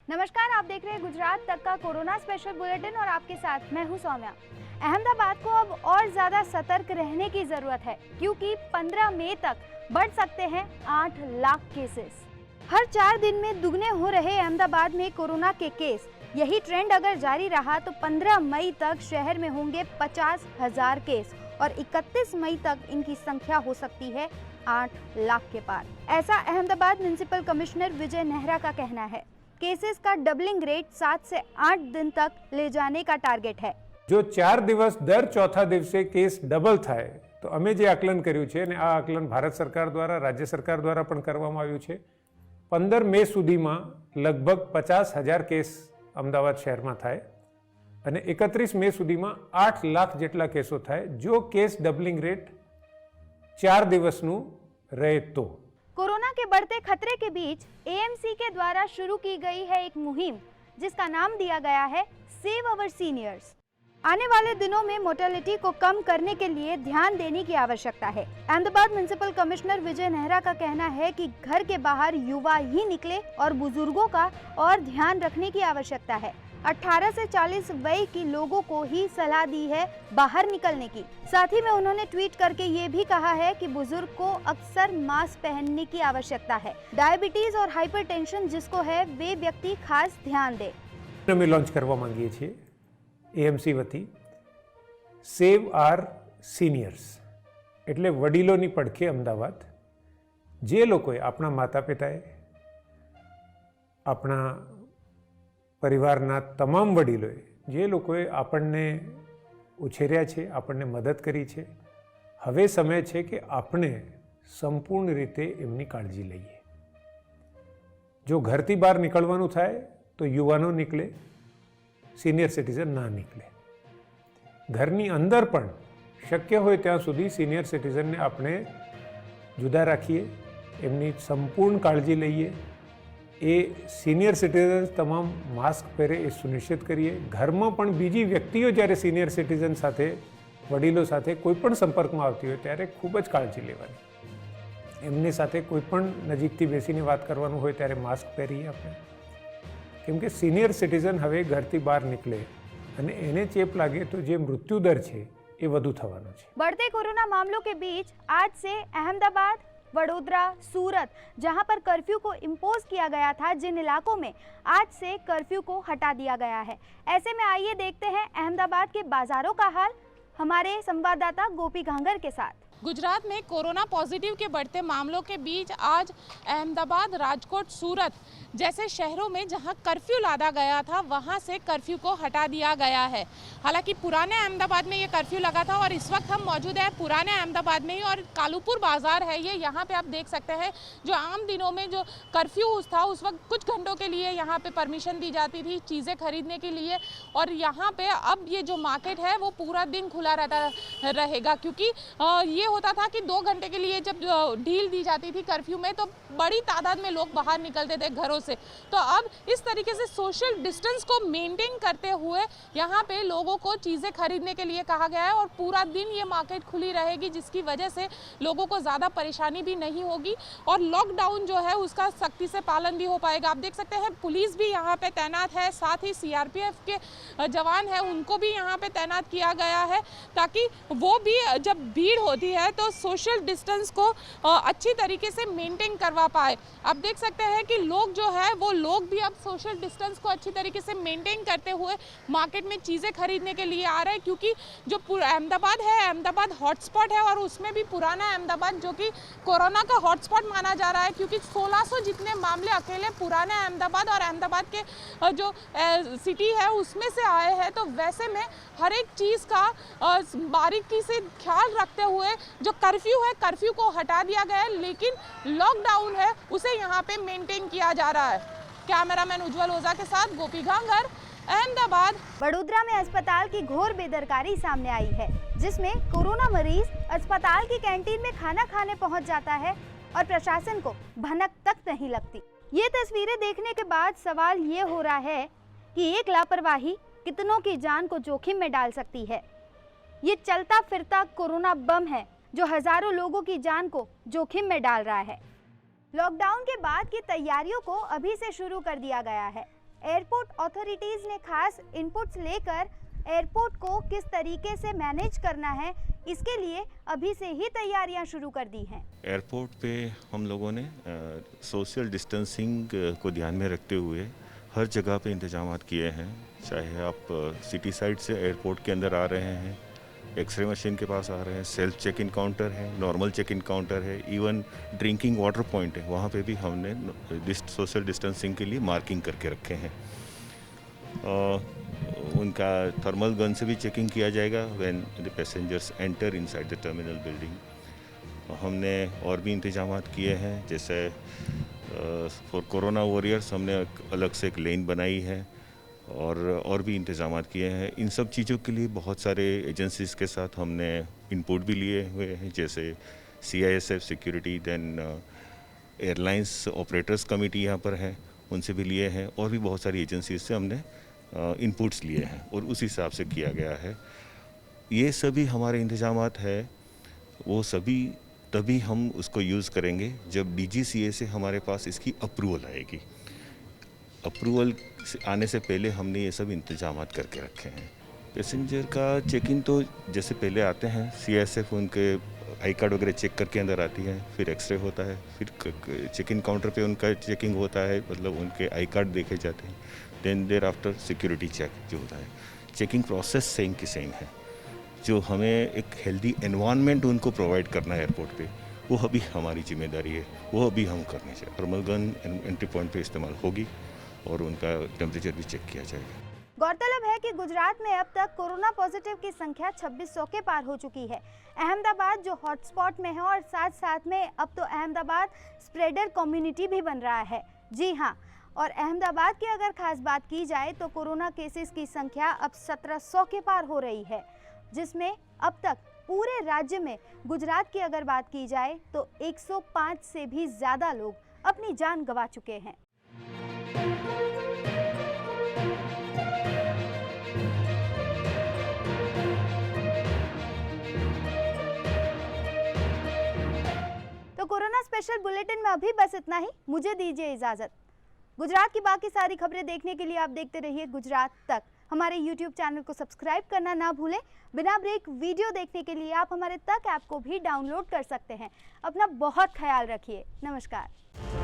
नमस्कार, आप देख रहे हैं गुजरात तक का कोरोना स्पेशल बुलेटिन और आपके साथ मैं हूं सौम्या। अहमदाबाद को अब और ज्यादा सतर्क रहने की जरूरत है क्योंकि 15 मई तक बढ़ सकते हैं 8 लाख केसेस। हर 4 दिन में दुगने हो रहे अहमदाबाद में कोरोना के केस, यही ट्रेंड अगर जारी रहा तो 15 मई तक शहर में होंगे 50,000 केस और 31 मई तक इनकी संख्या हो सकती है 8 लाख के पार। ऐसा अहमदाबाद म्युनिसिपल कमिश्नर विजय नेहरा का कहना है। केसेस का डबलिंग रेट 7 से 8 दिन तक ले जाने का टारगेट है। जो 4 દિવસ દર ચોથા દિવસે કેસ ડબલ થાય તો અમે જે આકલન કર્યું છે અને આ આકલન ભારત સરકાર દ્વારા રાજ્ય સરકાર દ્વારા પણ કરવામાં આવ્યું છે 15 મે સુધીમાં લગભગ 50,000 કેસ અમદાવાદ શહેરમાં થાય અને 31 મે સુધીમાં 8 લાખ જેટલા કેસો થાય જો કેસ ડબલિંગ રેટ 4 દિવસનું રહે તો। कोरोना के बढ़ते खतरे के बीच एएमसी के द्वारा शुरू की गई है एक मुहिम जिसका नाम दिया गया है सेव अवर सीनियर्स। आने वाले दिनों में मोर्टेलिटी को कम करने के लिए ध्यान देने की आवश्यकता है। अहमदाबाद म्युनिसिपल कमिश्नर विजय नेहरा का कहना है कि घर के बाहर युवा ही निकले और बुजुर्गों का और ध्यान रखने की आवश्यकता है। 18 से 40 वय की लोगों को ही सलाह दी है बाहर निकलने की। साथ ही में उन्होंने ट्वीट करके ये भी कहा है कि बुजुर्ग को अक्सर मास्क पहनने की आवश्यकता है। डायबिटीज और हाइपरटेंशन जिसको है वे व्यक्ति खास ध्यान दे। અમે લોન્ચ કરવા માંગીએ છીએ એએમસી વતી સેવ આર સિનિયર્સ એટલે વડીલોની પડખે અમદાવાદ। જે લોકોએ આપણા માતા પિતાએ આપણા પરિવારના તમામ વડીલોએ જે લોકોએ આપણને ઉછેર્યા છે આપણને મદદ કરી છે હવે સમય છે કે આપણે સંપૂર્ણ રીતે એમની કાળજી લઈએ। જો ઘરથી બહાર નીકળવાનું થાય તો યુવાનો નીકળે, સિનિયર સિટીઝન ના નીકળે। ઘરની અંદર પણ શક્ય હોય ત્યાં સુધી સિનિયર સિટીઝનને આપણે જુદા રાખીએ, એમની સંપૂર્ણ કાળજી લઈએ। એ સિનિયર સિટીઝન તમામ માસ્ક પહેરે એ સુનિશ્ચિત કરીએ। ઘરમાં પણ બીજી વ્યક્તિઓ જ્યારે સિનિયર સિટીઝન સાથે વડીલો સાથે કોઈ પણ સંપર્કમાં આવતી હોય ત્યારે ખૂબ જ કાળજી લેવાની। એમની સાથે કોઈ પણ નજીકથી બેસીને વાત કરવાનું હોય ત્યારે માસ્ક પહેરીએ આપણે, કેમ કે સિનિયર સિટીઝન હવે ઘરથી બહાર નીકળે અને એને ચેપ લાગે તો જે મૃત્યુ દર છે એ વધુ થવાનો છે। बढ़ते कोरोना मामलों के बीच आज से अहमदाबाद, वडोदरा, सूरत जहां पर कर्फ्यू को इम्पोज किया गया था, जिन इलाकों में आज से कर्फ्यू को हटा दिया गया है। ऐसे में आइए देखते हैं अहमदाबाद के बाजारों का हाल हमारे संवाददाता गोपी घांगर के साथ। गुजरात में कोरोना पॉजिटिव के बढ़ते मामलों के बीच आज अहमदाबाद, राजकोट, सूरत जैसे शहरों में जहां कर्फ्यू लादा गया था वहां से कर्फ्यू को हटा दिया गया है। हालांकि पुराने अहमदाबाद में ये कर्फ्यू लगा था और इस वक्त हम मौजूद हैं पुराने अहमदाबाद में ही और कालूपुर बाज़ार है ये। यहाँ पे आप देख सकते हैं जो आम दिनों में जो कर्फ्यू था उस वक्त कुछ घंटों के लिए यहाँ पे परमिशन दी जाती थी चीज़ें खरीदने के लिए और यहाँ पे अब ये जो मार्केट है वो पूरा दिन खुला रहता रहेगा क्योंकि ये होता था कि 2 घंटे के लिए जब ढील दी जाती थी कर्फ्यू में तो बड़ी तादाद में लोग बाहर निकलते थे घरों से। तो अब इस तरीके से सोशल डिस्टेंस को मेंटेन करते हुए यहाँ पे लोगों को चीज़ें खरीदने के लिए कहा गया है और पूरा दिन ये मार्केट खुली रहेगी जिसकी वजह से लोगों को ज़्यादा परेशानी भी नहीं होगी और लॉकडाउन जो है उसका सख्ती से पालन भी हो पाएगा। आप देख सकते हैं पुलिस भी यहाँ पे तैनात है, साथ ही सीआरपीएफ के जवान हैं उनको भी यहाँ पे तैनात किया गया है ताकि वो भी जब भीड़ होती है तो सोशल डिस्टेंस को अच्छी तरीके से मेंटेन करवा पाए। आप देख सकते हैं कि लोग जो है वो लोग भी अब सोशल डिस्टेंस को अच्छी तरीके से मेंटेन करते हुए मार्केट में चीज़ें खरीदने के लिए आ रहे हैं क्योंकि जो अहमदाबाद है अहमदाबाद हॉटस्पॉट है और उसमें भी पुराना अहमदाबाद जो कि कोरोना का हॉटस्पॉट माना जा रहा है क्योंकि 1600 जितने मामले अकेले पुराने अहमदाबाद और अहमदाबाद के जो सिटी है उसमें से आए हैं। तो वैसे में हर एक चीज़ का बारीकी से ख्याल रखते हुए जो कर्फ्यू है कर्फ्यू को हटा दिया गया है लेकिन लॉकडाउन है उसे यहाँ पे मेंटेन किया जा रहा है। कैमरामैन उज्जवल ओझा के साथ गोपी घांगर, अहमदाबाद। वडोदरा में अस्पताल की घोर बेदरकारी सामने आई है जिसमें कोरोना मरीज अस्पताल की कैंटीन में खाना खाने पहुंच जाता है और प्रशासन को भनक तक नहीं लगती। ये तस्वीरें देखने के बाद सवाल ये हो रहा है कि एक लापरवाही कितनों की जान को जोखिम में डाल सकती है। ये चलता फिरता कोरोना बम है जो हजारों लोगों की जान को जोखिम में डाल रहा है। लॉकडाउन के बाद की तैयारियों को अभी से शुरू कर दिया गया है। एयरपोर्ट अथॉरिटीज ने खास इनपुट्स लेकर एयरपोर्ट को किस तरीके से मैनेज करना है, इसके लिए अभी से ही तैयारियां शुरू कर दी हैं। एयरपोर्ट पे हम लोगों ने सोशल डिस्टेंसिंग को ध्यान में रखते हुए हर जगह पे इंतजामात किए हैं। चाहे आप सिटी साइड से एयरपोर्ट के अंदर आ रहे हैं, एक्सरे मशीन के पास आ रहे हैं, सेल्फ चेक इन काउंटर है, नॉर्मल चेक इन काउंटर है, इवन ड्रिंकिंग वाटर पॉइंट है, वहाँ पे भी हमने सोशल डिस्टेंसिंग के लिए मार्किंग करके रखे हैं। उनका थर्मल गन से भी चेकिंग किया जाएगा when the passengers enter inside the terminal building. हमने और भी इंतजामात किए हैं, जैसे फॉर कोरोना वॉरियर्स हमने अलग से एक लेन बनाई है और भी इंतजामात किए हैं। इन सब चीज़ों के लिए बहुत सारे एजेंसीज़ के साथ हमने इनपुट भी लिए हुए हैं, जैसे CISF security, then airlines operators committee यहाँ पर है, उनसे भी लिए हैं, और भी बहुत सारी एजेंसीज से हमने इनपुट्स लिए हैं और उस हिसाब से किया गया है। ये सभी हमारे इंतजामात है, वो सभी तभी हम उसको यूज़ करेंगे जब DGCA से हमारे पास इसकी अप्रूवल आएगी। अप्रूवल आने से पहले हमने ये सब इंतजामात करके रखे हैं। पैसेंजर का चेक इन तो जैसे पहले आते हैं, CISF उनके आई कार्ड वगैरह चेक करके अंदर आती है, फिर एक्सरे होता है, फिर चेक इन काउंटर पे उनका चेकिंग होता है, मतलब उनके आई कार्ड देखे जाते हैं, then thereafter security check जो होता है। चेकिंग प्रोसेस सेम की सेम है। जो हमें एक हेल्दी एनवायरनमेंट उनको प्रोवाइड करना है एयरपोर्ट पे, वो अभी हमारी जिम्मेदारी है, वो अभी हम करने चाहिए। थर्मल गन एंट्री पॉइंट पे इस्तेमाल होगी और उनका टेम्परेचर भी चेक किया जाएगा। गौरतलब है कि गुजरात में अब तक कोरोना पॉजिटिव की संख्या 2600 के पार हो चुकी है। अहमदाबाद जो हॉटस्पॉट में है और साथ साथ में अब तो अहमदाबाद स्प्रेडर कम्युनिटी भी बन रहा है। जी हाँ, और अहमदाबाद की अगर खास बात की जाए तो कोरोना केसेस की संख्या अब 1700 के पार हो रही है, जिसमें अब तक पूरे राज्य में गुजरात की अगर बात की जाए तो 105 से भी ज़्यादा लोग अपनी जान गंवा चुके हैं। तो कोरोना स्पेशल बुलेटिन में अभी बस इतना ही। मुझे दीजिए इजाजत। गुजरात की बाकी सारी खबरें देखने के लिए आप देखते रहिए गुजरात तक। हमारे YouTube चैनल को सब्सक्राइब करना ना भूलें। बिना ब्रेक वीडियो देखने के लिए आप हमारे तक ऐप को भी डाउनलोड कर सकते हैं। अपना बहुत ख्याल रखिए। नमस्कार।